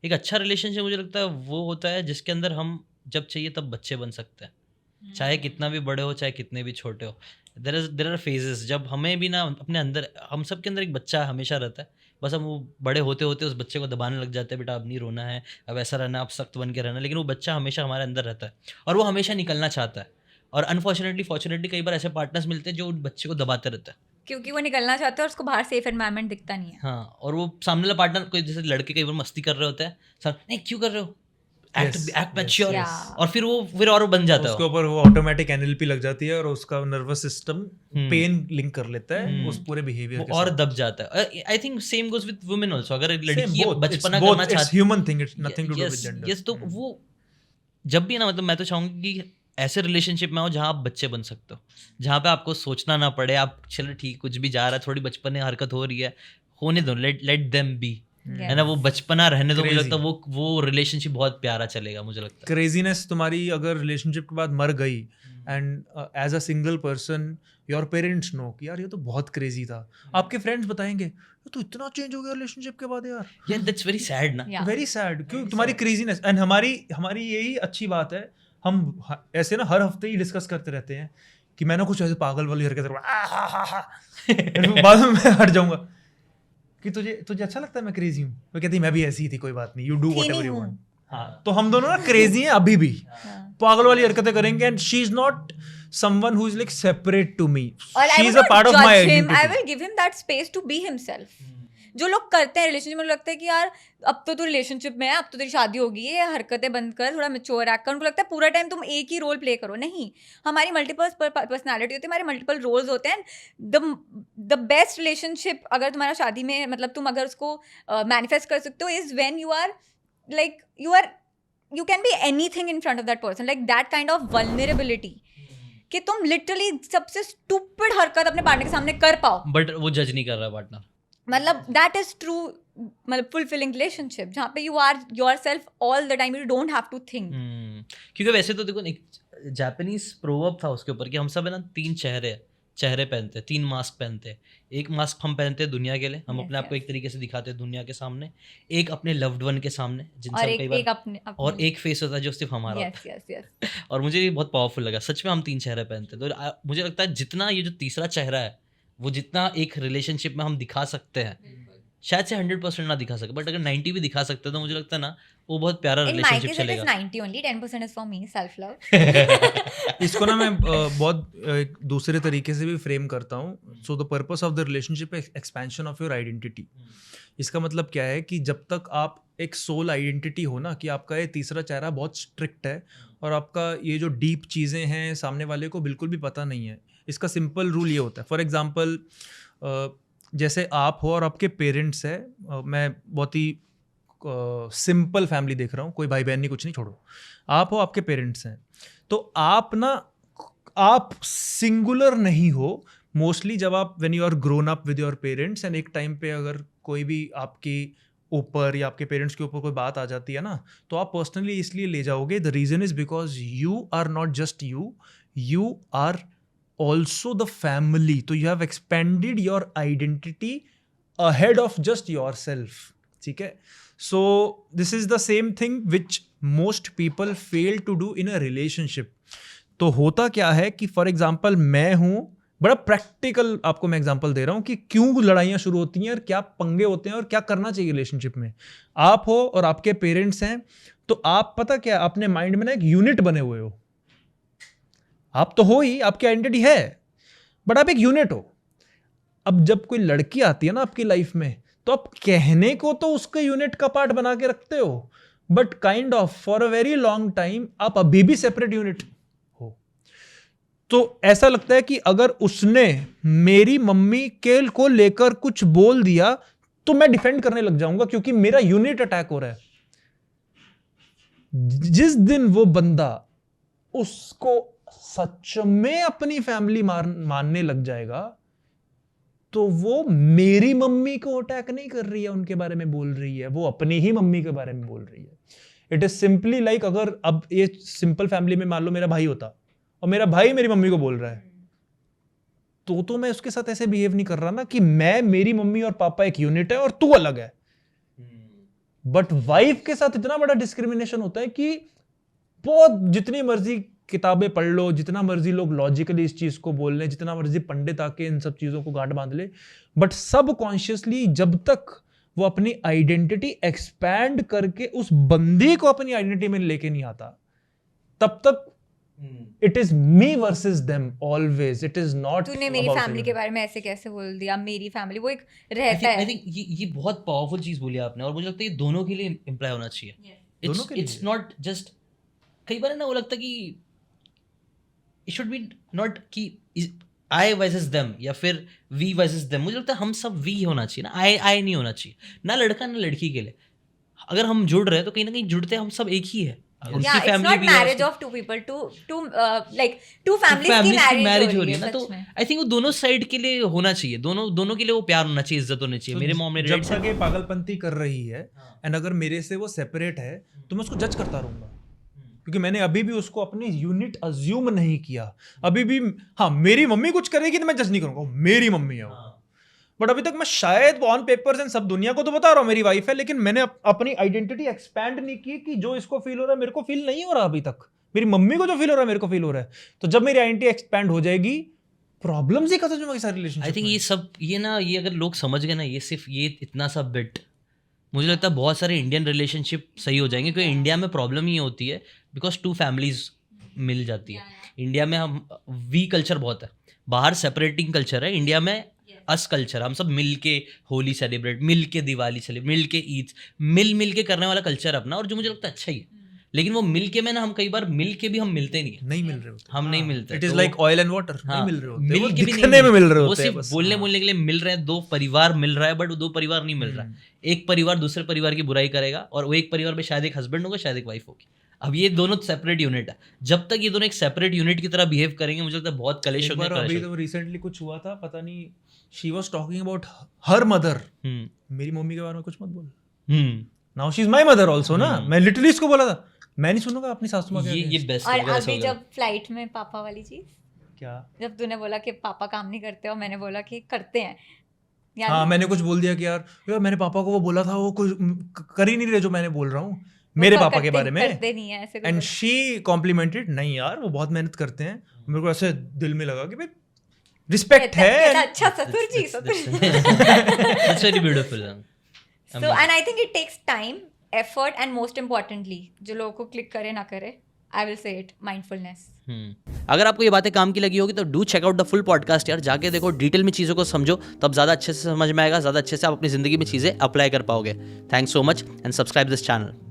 एक अच्छा रिलेशनशिप मुझे लगता है वो होता है जिसके अंदर हम जब चाहिए तब बच्चे बन सकते हैं, चाहे कितना भी बड़े हो चाहे कितने भी छोटे हो। देर आर फेजेस जब हमें भी ना अपने अंदर, हम सब के अंदर एक बच्चा हमेशा रहता है, बस हम वो बड़े होते होते उस बच्चे को दबाने लग जाते हैं, बेटा अब नहीं रोना है, अब ऐसा रहना, अब सख्त बन के रहना, लेकिन वो बच्चा हमेशा हमारे अंदर रहता है और वो हमेशा निकलना चाहता है। और अनफॉर्चुनेटली फॉर्चुनेटली कई बार ऐसे पार्टनर्स मिलते हैं जो उन बच्चे को दबाते रहते हैं। क्योंकि वो निकलना चाहता है और उसको बाहर सेफ एनवायरनमेंट दिखता नहीं है। हाँ, और वो सामने वाला पार्टनर कोई, जैसे लड़के कई बार मस्ती कर रहे होते हैं, सर नहीं क्यों कर रहे हो, act Yes, act yes, mature, yes. और फिर और बन जाता उसके है। ऊपर वो ऑटोमेटिक एनएलपी लग जाती है और उसका नर्वस सिस्टम पेन लिंक कर लेता है उस पूरे बिहेवियर वो के और साथ। दब जाता है। I think same goes with women also. अगर एक Same, लड़की both. It's बचपना both. करना It's चाहती, human thing. It's nothing to do with gender. Yes, तो वो जब भी ना, मतलब मैं तो चाहूंगी कि ऐसे रिलेशनशिप में हो जहाँ आप बच्चे बन सकते हो, जहाँ पे आपको सोचना ना पड़े, आप चलो ठीक कुछ भी जा रहा है, थोड़ी बचपने हरकत हो रही है, होने दो, लेट देम बी, है ना, वो बचपना रहने दो। मुझे लगता है वो रिलेशनशिप बहुत प्यारा चलेगा, मुझे लगता है। क्रेजीनेस तुम्हारी अगर रिलेशनशिप के बाद मर गई and as a single person your parents know कि यार ये तो बहुत क्रेजी था, आपके फ्रेंड्स बताएंगे ये तो इतना चेंज हो गया रिलेशनशिप के बाद यार, यार दैट्स वेरी सैड ना। Yeah. Very sad. क्यों तुम्हारी क्रेजीनेस। एंड हमारी यही अच्छी बात है, हम ऐसे ना हर हफ्ते ही डिस्कस करते रहते हैं कि मैं ना कुछ ऐसे पागल वाली हरकत करूँगा, बाद में मैं हट जाऊंगा कि तुझे अच्छा लगता है मैं क्रेजी हूँ, वो कहती मैं भी ऐसी ही थी, कोई बात नहीं, you do whatever you want. हाँ, तो हम दोनों ना क्रेजी हैं अभी भी, पागल वाली हरकतें करेंगे। And she is not someone who is like separate to me, और I she will is a not part of judge my him. identity. I will give him that space to be himself. जो लोग करते हैं relationship में, लगता है कि यार अब तो तू रिलेशनशिप में है, अब तो तेरी शादी होगी, ये हरकतें बंद कर, थोड़ा मैच्योर एक्ट कर। उनको लगता है पूरा टाइम तुम एक ही रोल प्ले करो। नहीं, हमारी मल्टीपल पर्सनालिटी होती है, हमारे मल्टीपल रोल्स होते हैं। द बेस्ट रिलेशनशिप अगर तुम्हारा शादी में, मतलब तुम अगर उसको मैनिफेस्ट कर सकते हो, is when you are like you can be anything in front of that person, like that kind of vulnerability, कि तुम लिटरली सबसे स्टूपिड हरकत अपने पार्टनर के सामने कर पाओ, बट वो जज नहीं कर रहा पार्टनर। मतलब दैट इज ट्रू, मतलब फुलफिलिंग रिलेशनशिप, जहाँ पे you are yourself all the time, you don't have to think. क्योंकि वैसे तो देखो, एक जापानीज प्रोवर्ब था उसके ऊपर कि हम सब है ना 3 चेहरे पहनते हैं, 3 मास्क पहनते हैं। एक मास्क हम पहनते हैं दुनिया के लिए, हम अपने आप को एक तरीके से दिखाते हैं दुनिया के सामने, एक अपने लव्ड वन के सामने जिनसे हम कई बार, और एक फेस होता है जो सिर्फ हमारा होता है। और मुझे ये बहुत पावरफुल लगा, सच में हम 3 चेहरे पहनते हैं। तो मुझे लगता है जितना ये जो तीसरा चेहरा है, वो जितना एक रिलेशनशिप में हम दिखा सकते हैं, शायद से 100% ना दिखा सके, बट अगर 90 भी दिखा सकते हैं तो मुझे लगता है ना वो बहुत प्यारा रिलेशनशिप चलेगा। 90 only, 10% is for me, self love. इसको ना मैं बहुत एक दूसरे तरीके से भी फ्रेम करता हूँ। So the purpose of the relationship expansion of your identity. इसका मतलब क्या है कि जब तक आप एक सोल आइडेंटिटी हो ना, कि आपका ये तीसरा चेहरा बहुत स्ट्रिक्ट है और आपका ये जो डीप चीज़ें हैं सामने वाले को बिल्कुल भी पता नहीं है। इसका सिंपल रूल ये होता है, फॉर एग्जाम्पल जैसे आप हो और आपके पेरेंट्स है, मैं बहुत ही सिंपल फैमिली देख रहा हूँ, कोई भाई बहन नहीं, कुछ नहीं, छोड़ो, आप हो, आपके पेरेंट्स हैं, तो आप सिंगुलर नहीं हो मोस्टली जब आप when you are grown up with your parents. And एक टाइम पे अगर कोई भी आपके ऊपर या आपके पेरेंट्स के ऊपर कोई बात आ जाती है ना, तो आप पर्सनली इसलिए ले जाओगे, the reason is because you are not just you are also the family. So you have expanded your identity ahead of just yourself. ठीक है? So this is the same thing which most people fail to do in a relationship. तो होता क्या है कि for example मैं हूँ, बड़ा प्रैक्टिकल आपको मैं एग्जाम्पल दे रहा हूँ कि क्यों लड़ाइयाँ शुरू होती हैं और क्या पंगे होते हैं और क्या करना चाहिए रिलेशनशिप में। आप हो और आपके पेरेंट्स हैं, तो आप पता क्या अपने माइंड में ना एक यूनिट बने हुए हो। आप तो हो ही, आपकी आइडेंटिटी है, बट आप एक यूनिट हो। अब जब कोई लड़की आती है ना आपकी लाइफ में, तो आप कहने को तो उसके यूनिट का पार्ट बना के रखते हो, but kind of for a very long time आप अभी भी सेपरेट यूनिट हो। तो ऐसा लगता है कि अगर उसने मेरी मम्मी के को लेकर कुछ बोल दिया तो मैं डिफेंड करने लग जाऊंगा क्योंकि मेरा यूनिट अटैक हो रहा है। जिस दिन वो बंदा उसको सच में अपनी फैमिली मानने लग जाएगा, तो वो मेरी मम्मी को अटैक नहीं कर रही है, उनके बारे में बोल रही है, वो अपनी ही मम्मी के बारे में बोल रही है। इट इज सिंपली लाइक, अगर अब ये सिंपल फैमिली में मान लो मेरा भाई होता और मेरा भाई मेरी मम्मी को बोल रहा है, तो मैं उसके साथ ऐसे बिहेव नहीं कर रहा ना कि मेरी मम्मी और पापा एक यूनिट है और तू अलग है। बट वाइफ के साथ इतना बड़ा डिस्क्रिमिनेशन होता है कि बहुत जितनी मर्जी किताबें पढ़ लो, जितना मर्जी लोग लॉजिकली इस चीज को बोल लें, जितना मर्जी पंडित आके इन सब चीजों को गांठ बांध ले, बट सब कॉन्शियसली जब तक वो अपनी आइडेंटिटी एक्सपैंड करके उस बंदी को अपनी आइडेंटिटी में लेके नहीं आता, तब तक it is me versus them always, it is not. तूने मेरी फैमिली के बारे में ऐसे कैसे बोल दिया? मेरी फैमिली वो एक रहता है। आई थिंक ये बहुत पावरफुल चीज बोली आपने, और मुझे लगता है ये दोनों के लिए इम्प्लाई होना चाहिए। दोनों के इट्स लिए। नॉट जस्ट, कई बार ना वो लगता है कि इट शुड बी नॉट कि आई वर्सेस देम या फिर वी वर्सेस देम। मुझे लगता है हम सब वी होना चाहिए ना, आई नहीं होना चाहिए, ना लड़का ना लड़की के लिए। अगर हम जुड़ रहे हैं तो कहीं ना कहीं जुड़ते हम सब एक ही है। उनकी Yeah, it's family not भी है, marriage उसकी- of two people, like two families की families की marriage हो रही है ना, सच तो में। आई थिंक वो दोनों साइड के लिए होना चाहिए, दोनों के लिए वो प्यार होना चाहिए, इज्जत होनी चाहिए। मेरे मॉम मेरे जब डैड से तक ये पागलपंती कर रही है हाँ। एंड अगर मेरे से वो सेपरेट है तो मैं उसको जज करता रहूंगा, क्योंकि मैंने अभी भी उसको अपनी यूनिट अज्यूम नहीं किया। अभी भी हाँ, मेरी मम्मी कुछ करेगी तो मैं जज नहीं करूंगा, मेरी मम्मी है वो। बट अभी तक मैं शायद ऑन पेपर्स एंड सब दुनिया को तो बता रहा हूँ मेरी वाइफ है, लेकिन मैंने अपनी आइडेंटिटी एक्सपैंड नहीं की कि जो इसको फील हो रहा है मेरे को फील नहीं हो रहा अभी तक, मेरी मम्मी को जो फील हो रहा है मेरे को फील हो रहा है। तो जब मेरी आइडेंटिटी एक्सपैंड हो जाएगी, प्रॉब्लम्स ही खत्म हो जाएंगी सारी रिलेशनशिप। आई थिंक ये सब ये अगर लोग समझ गए ना, ये सिर्फ ये इतना सा बिट, मुझे लगता है बहुत सारे इंडियन रिलेशनशिप सही हो जाएंगे। क्योंकि इंडिया में प्रॉब्लम ये होती है बिकॉज टू फैमिलीज मिल जाती है। इंडिया में हम वी कल्चर बहुत है, बाहर सेपरेटिंग कल्चर है, इंडिया में अस कल्चर, हम सब मिल के होली सेलिब्रेट, मिल के दिवाली सेलिब्रेट, मिल के ईद, मिल के करने वाला कल्चर अपना, और जो मुझे लगता है अच्छा ही है। लेकिन वो मिल के में ना, हम कई बार मिल के भी हम मिलते नहीं है, नहीं मिल रहे होते, हम नहीं मिलते। इट इज तो- लाइक ऑयल एंड वाटर, हाँ, नहीं मिल रहे होते, मिल वो के भी नहीं दिखने में मिल रहे वो होते हैं सिर्फ बस। बोलने हाँ। बोलने के लिए मिल रहे हैं, दो परिवार मिल रहा है बट वो दो परिवार नहीं मिल रहा है। एक परिवार दूसरे परिवार की बुराई करेगा, और वो एक परिवार में शायद एक हस्बैंड होगा, शायद एक वाइफ होगी। अब ये दोनों सेपरेट यूनिट है, जब तक ये दोनों एक सेपरेट यूनिट की तरह बिहेव करेंगे, मुझे लगता है बहुत कलेश एक बार होंगे। अभी तो रिसेंटली कुछ हुआ था, पता नहीं, she was talking about her mother. मेरी मम्मी के बारे में कुछ मत बोल, now she is my mother also ना। मैं लिटरली इसको बोला था, मैं नहीं सुनूंगा अपनी सासू माँ के ये against। बेस्ट और अभी जब फ्लाइट में पापा वाली चीज, क्या? जब तूने बोला कि पापा काम नहीं करते और मैंने बोला कि करते हैं, याद हाँ, है? मैंने कुछ बोल दिया कि यार मैंने पापा को वो बोला था, वो कुछ कर ही नहीं रहे जो मैंने बोल रहा हूँ मेरे वो पापा के करते- बारे में। करते नहीं है ऐसे कुछ एंड बोल- शी कॉम्प्लीमेंटेड, नहीं यार वो बहुत मेहनत करते हैं। मेरे को ऐसे दिल में लगा कि भाई रिस्पेक्ट कहता- कहता, है। अच्छा ससुर जी, ससुर जी। That's very beautiful. So, and I think it takes time, effort, and most importantly, जो लोगों को क्लिक करे ना करे, I will say it, mindfulness. अगर आपको ये बातें काम की लगी होगी तो do check out the full podcast यार, जाके देखो, डिटेल में चीज़ों को समझो, तब ज़्यादा अच्छे से समझ में आएगा, ज़्यादा अच्छे से आप अपनी ज़िंदगी में चीज़ें अप्लाई कर पाओगे। Thanks so much and subscribe this channel.